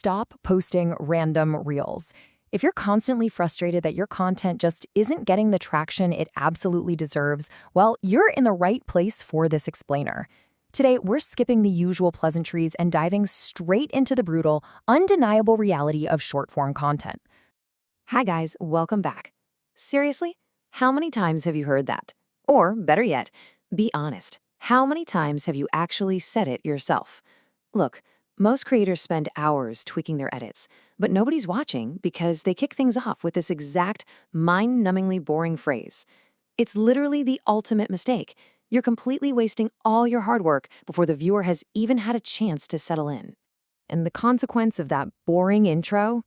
stop posting random reels. If you're constantly frustrated that your content just isn't getting the traction it absolutely deserves, well, you're in the right place for this explainer. Today, we're skipping the usual pleasantries and diving straight into the brutal, undeniable reality of short-form content. Hi guys, welcome back. Seriously, how many times have you heard that? Or, better yet, be honest. How many times have you actually said it yourself? Look, most creators spend hours tweaking their edits, but nobody's watching because they kick things off with this exact mind-numbingly boring phrase. It's literally the ultimate mistake. You're completely wasting all your hard work before the viewer has even had a chance to settle in. And the consequence of that boring intro?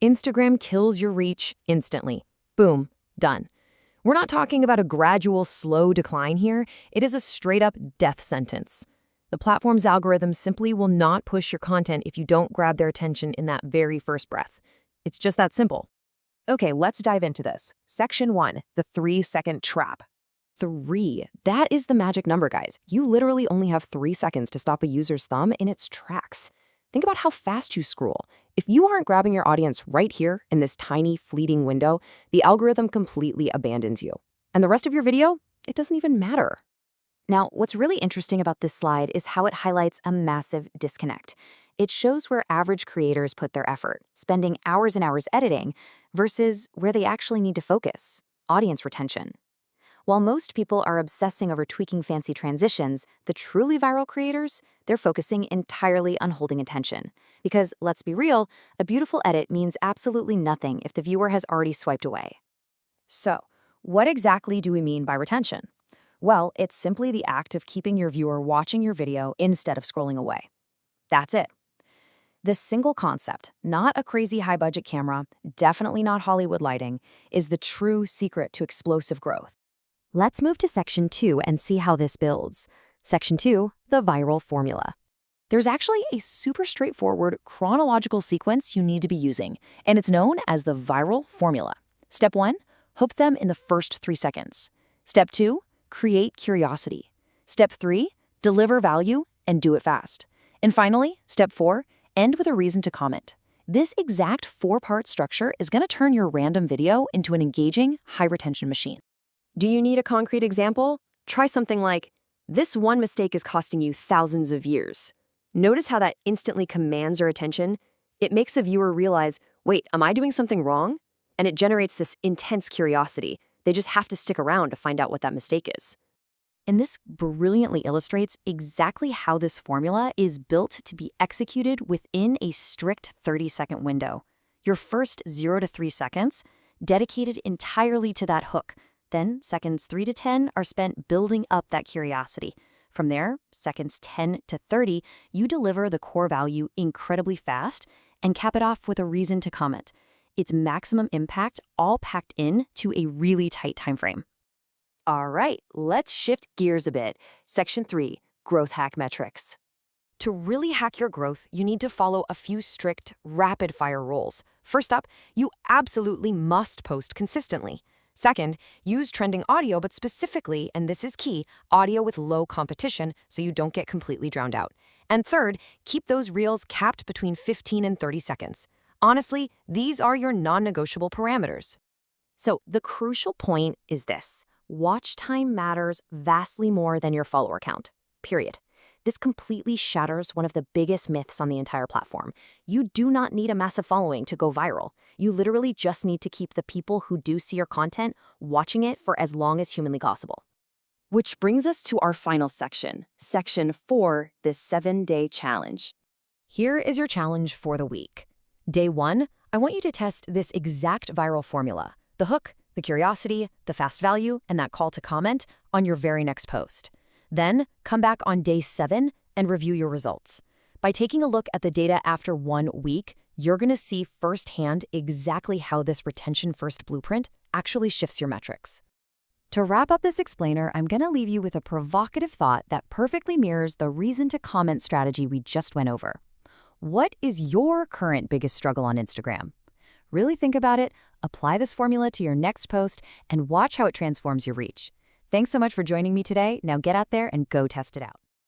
Instagram kills your reach instantly. Boom, done. We're not talking about a gradual, slow decline here. It is a straight-up death sentence. The platform's algorithm simply will not push your content if you don't grab their attention in that very first breath. It's just that simple. Okay, let's dive into this. Section 1, the 3-second trap. 3. That is the magic number, guys. You literally only have 3 seconds to stop a user's thumb in its tracks. Think about how fast you scroll. If you aren't grabbing your audience right here in this tiny, fleeting window, the algorithm completely abandons you. And the rest of your video, it doesn't even matter. Now, what's really interesting about this slide is how it highlights a massive disconnect. It shows where average creators put their effort, spending hours and hours editing, versus where they actually need to focus, audience retention. While most people are obsessing over tweaking fancy transitions, the truly viral creators, they're focusing entirely on holding attention. Because, let's be real, a beautiful edit means absolutely nothing if the viewer has already swiped away. So, what exactly do we mean by retention? Well, it's simply the act of keeping your viewer watching your video instead of scrolling away. That's it. This single concept, not a crazy high-budget camera, definitely not Hollywood lighting, is the true secret to explosive growth. Let's move to Section 2 and see how this builds. Section 2, the viral formula. There's actually a super straightforward chronological sequence you need to be using, and it's known as the viral formula. Step 1, hook them in the first 3 seconds. Step 2, create curiosity. Step 3, deliver value and do it fast. And finally, Step 4, end with a reason to comment. This exact 4-part structure is going to turn your random video into an engaging, high-retention machine. Do you need a concrete example? Try something like, this one mistake is costing you thousands of years. Notice how that instantly commands your attention? It makes the viewer realize, wait, am I doing something wrong? And it generates this intense curiosity. They just have to stick around to find out what that mistake is. And this brilliantly illustrates exactly how this formula is built to be executed within a strict 30-second window. Your first 0 to 3 seconds, dedicated entirely to that hook. Then, seconds 3 to 10 are spent building up that curiosity. From there, seconds 10 to 30, you deliver the core value incredibly fast and cap it off with a reason to comment. It's maximum impact all packed in to a really tight time frame. All right, let's shift gears a bit. Section 3, growth hack metrics. To really hack your growth, you need to follow a few strict, rapid-fire rules. First up, you absolutely must post consistently. Second, use trending audio, but specifically, and this is key, audio with low competition so you don't get completely drowned out. And third, keep those reels capped between 15 and 30 seconds. Honestly, these are your non-negotiable parameters. So the crucial point is this. Watch time matters vastly more than your follower count, period. This completely shatters one of the biggest myths on the entire platform. You do not need a massive following to go viral. You literally just need to keep the people who do see your content watching it for as long as humanly possible. Which brings us to our final section, Section 4, the 7-day challenge. Here is your challenge for the week. Day 1, I want you to test this exact viral formula, the hook, the curiosity, the fast value, and that call to comment on your very next post. Then, come back on day 7 and review your results. By taking a look at the data after 1 week, you're going to see firsthand exactly how this retention-first blueprint actually shifts your metrics. To wrap up this explainer, I'm going to leave you with a provocative thought that perfectly mirrors the reason to comment strategy we just went over. What is your current biggest struggle on Instagram? Really think about it, apply this formula to your next post, and watch how it transforms your reach. Thanks so much for joining me today. Now get out there and go test it out.